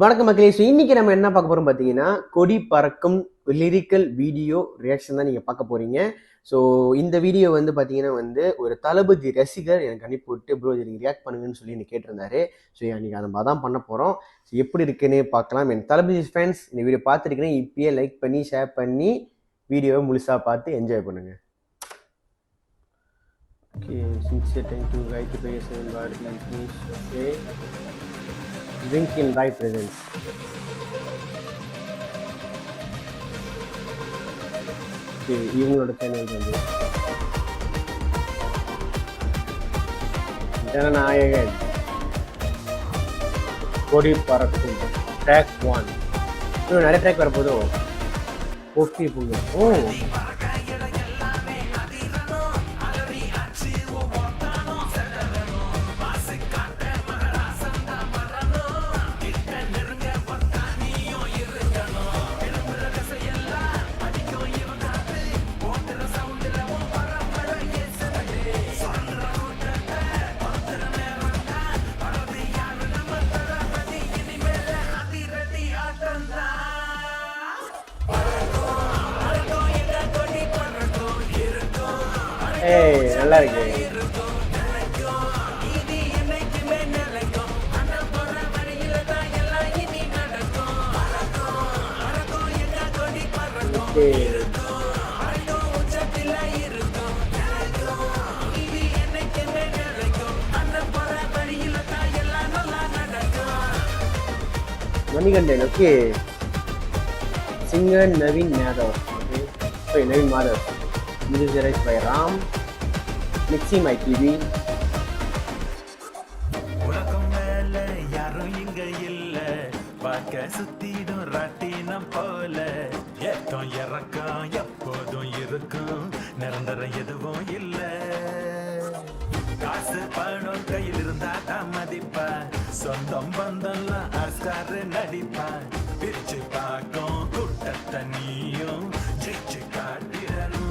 வணக்கம் மக்களே. ஸோ இன்னைக்கு நம்ம என்ன பார்க்க போறோம் பார்த்தீங்கன்னா, கொடி பறக்கும் லிரிக்கல் வீடியோ ரியாக்ஷன் தான் நீங்கள் பார்க்க போறீங்க. ஸோ இந்த வீடியோ வந்து பார்த்தீங்கன்னா ஒரு தளபதி ரசிகர் எனக்கு அனுப்பிவிட்டு ப்ரோ இது நீங்கள் ரியாக்ட் பண்ணுங்கன்னு சொல்லி எனக்கு கேட்டிருந்தாரு. ஸோ இன்னைக்கு அதை தான் பண்ண போகிறோம். ஸோ எப்படி இருக்குன்னு பார்க்கலாம். என் தளபதி ஃபேன்ஸ் இந்த வீடியோ பார்த்துருக்கிறேன், இப்பயே லைக் பண்ணி ஷேர் பண்ணி வீடியோவை முழுசாக பார்த்து என்ஜாய் பண்ணுங்கள். Okay, sincere time to write to face and what is okay drink in thy presence. இவங்களோட சேனல் வந்து ஜனநாயகன் கொடி பறக்கும் ட்ராக் 1. இன்னும் நிறைய ட்ராக் வரப்போதும். போட்டி புங்க. ஓ ஏய் நல்லா இருக்கு. Manikandan. Okay, singer Naveen Madhav. Okay, Naveen Madhav. Music by Ram. Mixing my TV. உலகம் மேல யாரும் இங்க இல்ல, பார்க்க சுத்திடும் ராட்டினம் போல. ஏற்றம் இறக்கம் எப்போதும் இருக்கும், நிரந்தரம் எதுவும் இல்ல. காசு பணம் கையில் இருந்தா தான் மதிப்பா, சொந்தம் பந்தம்லாம் ஆஸ்காரு நடிப்பா. பிரிச்சு பார்க்கும் கூட்டத்தை நீயும் ஜெயிச்சு காட்டிடணும்.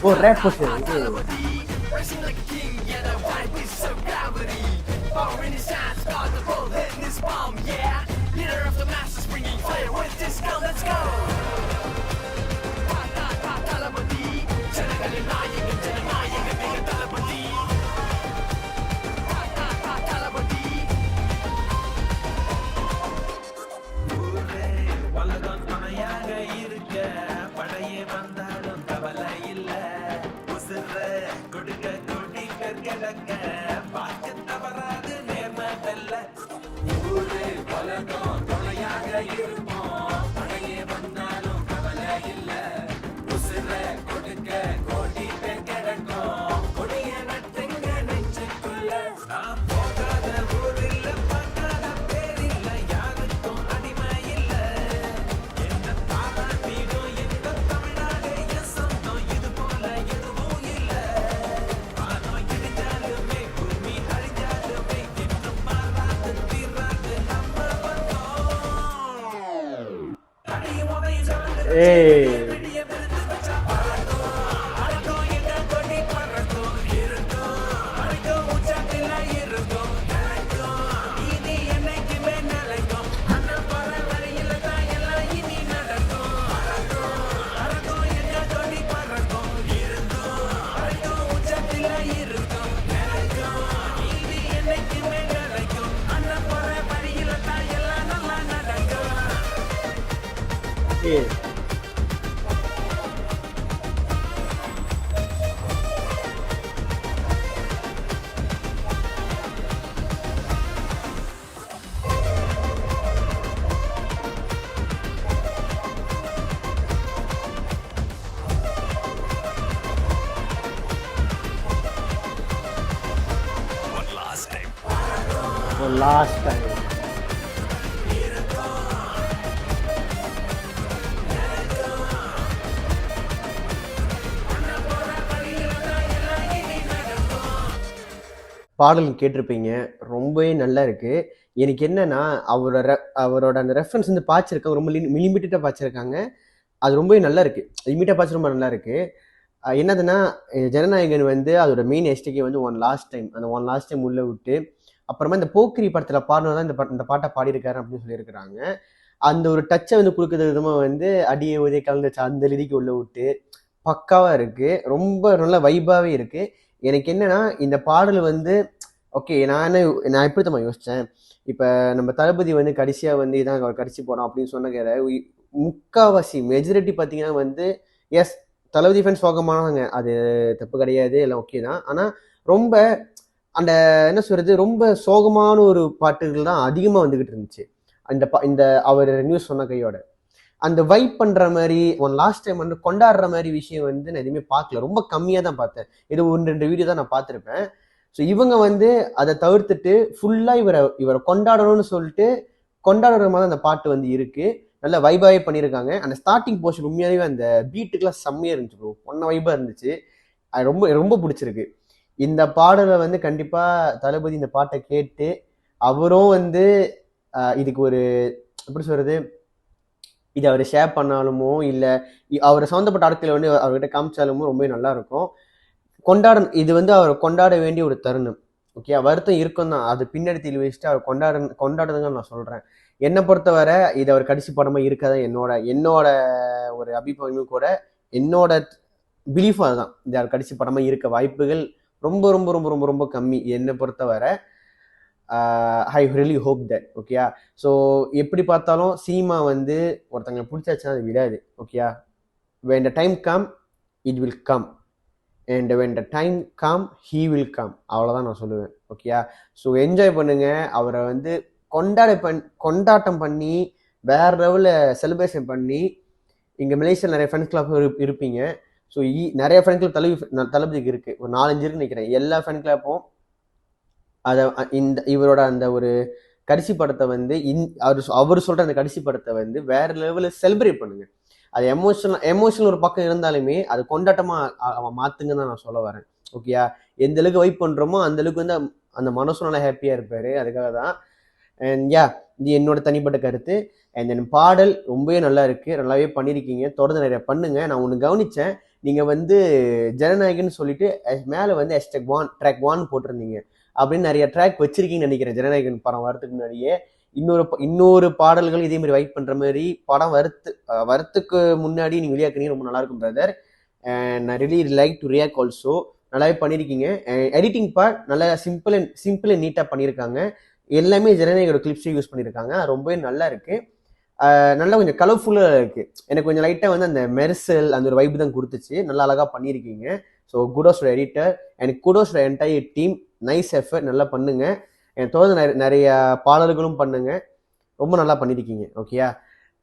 Oh, rap portion. Racing like a king, yeah, that white with some gravity. Power in his hands, got the ball hitting his palm, yeah. Leader of the masses, bringing fire with this gun, let's go. Talabadi, Janagalin Nayagan, Jananayagan, Mega Talabadi. Talabadi. Ure, Walagan Panayaga irukka, Padaye vandalum kavala illa. கொடுக்க கொடி கற்கடக்க பார்க்க தவறாது நேர்ம வெல்ல. ஊரு உலகம் துணையாக இருப்போம், பழைய வந்தாலும் கவலை இல்ல. உசுர கொடுக்க கோடி பேர் கிடக்கும், கொடிய நட்டுங்க நெஞ்சுக்குள்ள. நான் போகாத ஊர் இல்ல, பார்க்காத பேர் இல்ல, யாருக்கும் அடிமை இல்ல. என்ன பாராட்டிடும் எந்த தமிழ்நாடு என் சொந்தம், இது போல எதுவும் Hey. Yeah. One last time. பாடல் கேட்டிருப்பீங்க. ரொம்பவே நல்லா இருக்கு. எனக்கு என்னன்னா, அவரோட அந்த ரெஃபரன்ஸ் வந்து பாய்ச்சிருக்காங்க. ரொம்ப லிமிட்டடா பாய்ச்சிருக்காங்க. அது ரொம்பவே நல்லா இருக்கு. லிமிட்டா பாய்ச்சி ரொம்ப நல்லா இருக்கு. என்னதுன்னா, ஜனநாயகன் வந்து அதோட மெயின் எஸ்டிகே வந்து ஒன் லாஸ்ட் டைம் அந்த ஒன் லாஸ்ட் டைம் உள்ள விட்டு, அப்புறமா இந்த போக்கிரி படத்துல பாடினதான் இந்த பாட்டை பாடியிருக்காரு அப்படின்னு சொல்லியிருக்கிறாங்க. அந்த ஒரு டச்சை வந்து கொடுக்குற விதமா வந்து அடியே உதய கலந்துச்சு அந்த லிரிக்கு உள்ள விட்டு பக்காவா இருக்கு. ரொம்ப நல்ல வைபாவே இருக்கு. எனக்கு என்னன்னா இந்த பாடல் வந்து ஓகே நான் எப்படி தான் யோசிச்சேன். இப்ப நம்ம தளபதி வந்து கடைசியா வந்து இதான் அவர் கடைசி படம் அப்படின்னு சொன்ன கேட முக்காவாசி மெஜாரிட்டி பார்த்தீங்கன்னா வந்து எஸ் தளபதி ஃபேன்ஸ் சோகமானாங்க. அது தப்பு கிடையாது, எல்லாம் ஓகே தான். ஆனா ரொம்ப அந்த என்ன சொல்றது ரொம்ப சோகமான ஒரு பாட்டுகள் தான் அதிகமா வந்துகிட்டு இருந்துச்சு. இந்த அவர் நியூஸ் சொன்ன கையோட அந்த வைப் பண்ற மாதிரி ஒன் லாஸ்ட் டைம் வந்து கொண்டாடுற மாதிரி விஷயம் வந்து நான் எதுவுமே பார்க்கல. ரொம்ப கம்மியா தான் பார்த்தேன். ஏதோ 1-2 வீடியோ தான் நான் பார்த்துருப்பேன். ஸோ இவங்க வந்து அதை தவிர்த்துட்டு ஃபுல்லா இவரை கொண்டாடணும்னு சொல்லிட்டு கொண்டாடுற மாதிரி அந்த பாட்டு வந்து இருக்கு. நல்ல வைபாவே பண்ணியிருக்காங்க. அந்த ஸ்டார்டிங் போர்ஷன் உண்மையாவே அந்த பீட்டுக்கெல்லாம் செம்மையா இருந்துச்சு ப்ரோ. பொண்ண வைபா இருந்துச்சு. அது ரொம்ப ரொம்ப பிடிச்சிருக்கு. இந்த பாடலை வந்து கண்டிப்பா தளபதி இந்த பாட்டை கேட்டு அவரும் வந்து இதுக்கு ஒரு எப்படி சொல்றது இது அவர் ஷேர் பண்ணாலுமோ இல்லை அவர் சம்மந்தப்பட்ட ஆட்களை வந்து அவர்கிட்ட காமிச்சாலுமோ ரொம்ப நல்லா இருக்கும். இது வந்து அவர் கொண்டாட வேண்டிய ஒரு தருணம். ஓகே, வருத்தம் இருக்கும் தான், அது பின்னாடி தள்ளி வச்சுட்டு அவர் கொண்டாடுறதுங்க நான் சொல்றேன். என்னை பொறுத்தவரை இது அவர் கடைசி படமா இருக்கதான் என்னோட ஒரு அபிப்பிராயமும் கூட, என்னோட பிலீஃபும் அதுதான். இது அவர் கடைசி படமா இருக்க வாய்ப்புகள் ரொம்ப ரொம்ப ரொம்ப ரொம்ப ரொம்ப கம்மி என்னை பொறுத்தவரை. I really hope that. ஓகேயா, ஸோ எப்படி பார்த்தாலும் சினிமா வந்து ஒருத்தங்களை பிடிச்சாச்சுன்னா அது விடாது. ஓகேயா, when the time come it will come and when the time come he will come. அவ்வளோதான் நான் சொல்லுவேன். ஓகேயா, ஸோ என்ஜாய் பண்ணுங்க. அவரை வந்து கொண்டாட்டம் பண்ணி வேற லெவலில் செலிப்ரேஷன் பண்ணி இங்கே மலேசியாவில் நிறைய ஃபேன்ஸ் கிளப் இருப்பீங்க. ஸோ நிறைய ஃபேன் கிளப் தளபதிக்கு இருக்கு, ஒரு 4-5 இருக்குன்னு நினைக்கிறேன். எல்லா ஃபேன் கிளப்பும் அதை இவரோட அந்த ஒரு கடைசி படத்தை வந்து அவர் சொல்ற அந்த கடைசி படத்தை வந்து வேற லெவலில் செலிப்ரேட் பண்ணுங்க. அது எமோஷனல் ஒரு பக்கம் இருந்தாலுமே அது கொண்டாட்டமா மாத்துங்கன்னு தான் நான் சொல்ல வரேன். ஓகேயா, எந்த அளவுக்கு வைப் பண்றோமோ அந்த அளவுக்கு வந்து அந்த மனசும் நல்லா ஹாப்பியா இருப்பாரு. அதுக்காக தான். அண்ட் யா, இது என்னோட தனிப்பட்ட கருத்து. அண்ட் தென் பாடல் ரொம்பவே நல்லா இருக்கு, நல்லாவே பண்ணியிருக்கீங்க. தொடர்ந்து நிறைய பண்ணுங்க. நான் ஒன்று கவனிச்சேன், நீங்க வந்து ஜனநாயகன்னு சொல்லிட்டு மேல வந்து ட்ராக் 1 போட்டிருந்தீங்க அப்படின்னு நிறைய ட்ராக் வச்சிருக்கீங்கன்னு நினைக்கிறேன். ஜனநாயகன் படம் வரதுக்கு முன்னாடியே இன்னொரு பாடல்கள் இதே மாதிரி வைப் பண்ற மாதிரி படம் வரத்துக்கு முன்னாடி நீங்க வெளியாக்குனீங்க, ரொம்ப நல்லா இருக்கும் brother. And I really like to react also. நல்லாவே பண்ணியிருக்கீங்க. எடிட்டிங் பார்ட் நல்லா சிம்பிள் அண்ட் நீட்டா பண்ணியிருக்காங்க. எல்லாமே ஜனநாயகோட கிளிப்ஸே யூஸ் பண்ணியிருக்காங்க. ரொம்பவே நல்லா இருக்கு. நல்லா கொஞ்சம் கலர்ஃபுல்லாக இருக்கு. எனக்கு கொஞ்சம் லைட்டாக வந்து அந்த மெர்சல் அந்த ஒரு வைப் தான் கொடுத்துச்சு. நல்லா அழகாக பண்ணியிருக்கீங்க. So kudos for editor and kudos for entire team. Nice effort, நல்லா பண்ணுங்க. தொடர்ந்து நிறைய பாடல்களும் பண்ணுங்க. ரொம்ப நல்லா பண்ணியிருக்கீங்க. ஓகேயா,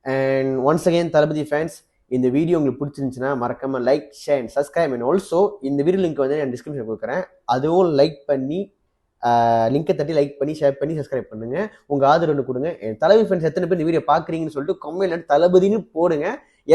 and once again Thalapathy fans, இந்த வீடியோ உங்களுக்கு பிடிச்சிருந்துச்சுன்னா மறக்காம like, share and subscribe. And also இந்த வீடியோ லிங்க் வந்து நான் டிஸ்கிரிப்ஷன் கொடுக்குறேன். அதுவும் லைக் பண்ணி லிங்கை தட்டி லைக் பண்ணி ஷேர் பண்ணி சப்ஸ்கிரைப் பண்ணுங்க. உங்க ஆதரவு கொடுங்க. என் தளபதி ஃபேன்ஸ் எத்தனை பேர் இந்த வீடியோ பாக்குறீங்கன்னு சொல்லிட்டு கமெண்ட்ல தளபதினு போடுங்க.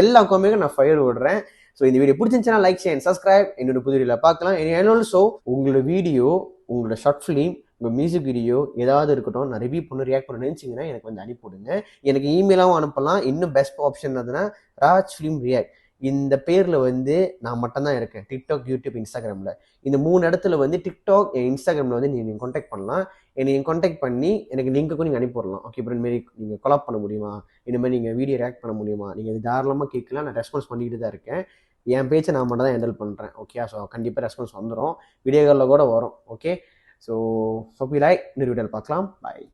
எல்லா கமெண்ட்டும் நான் ஃபயர் விடுறேன். ஸோ இந்த வீடியோ பிடிச்சிருந்துச்சுன்னா லைக், ஷேர் அண்ட் சப்ஸ்கிரைப். என்னோட புது வீடியோல பார்க்கலாம். அண்ட் ஆல்சோ உங்களோட வீடியோ, உங்களோட ஷார்ட் ஃபிலிம், உங்கள் மியூசிக் வீடியோ ஏதாவது இருக்கட்டும், நான் ரிவ்யூ பண்ண ரியாக்ட் பண்ண நினைச்சிங்கன்னா எனக்கு வந்து அனுப்பிவிடுங்க. எனக்கு இமெயிலாகவும் அனுப்பலாம். இன்னும் பெஸ்ட் ஆப்ஷன் அதுனா ராஜ் ஃபிலிம் ரியாக்ட். இந்த பேரில் வந்து நான் மட்டும்தான் இருக்கேன். டிக்டாக், யூடியூப், இன்ஸ்டாகிராமில். இந்த 3 இடத்துல வந்து டிக்டாக், இன்ஸ்டாகிராமில் வந்து நீங்கள் காண்டாக்ட் பண்ணலாம். நீங்கள் காண்டாக்ட் பண்ணி எனக்கு லிங்க்குக்கும் நீங்கள் அனுப்பிவிடலாம். ஓகே, இப்போ இந்தமாரி நீங்கள் கொலாப் பண்ண முடியுமா, இந்த மாதிரி நீங்கள் வீடியோ ரியாக்ட் பண்ண முடியுமா, நீங்கள் இது தாராளமாக கேட்கலாம். நான் ரெஸ்பான்ஸ் பண்ணிக்கிட்டு தான் இருக்கேன். என் பேச்சை நான் மட்டும் தான் ஹேண்டில் பண்ணுறேன். ஓகே, ஸோ கண்டிப்பாக ரெஸ்பான்ஸ் வந்துடும். வீடியோகளில் கூட வரும். Okay, so hope you like. இந்த வீடியோவில் பார்க்கலாம். பாய்.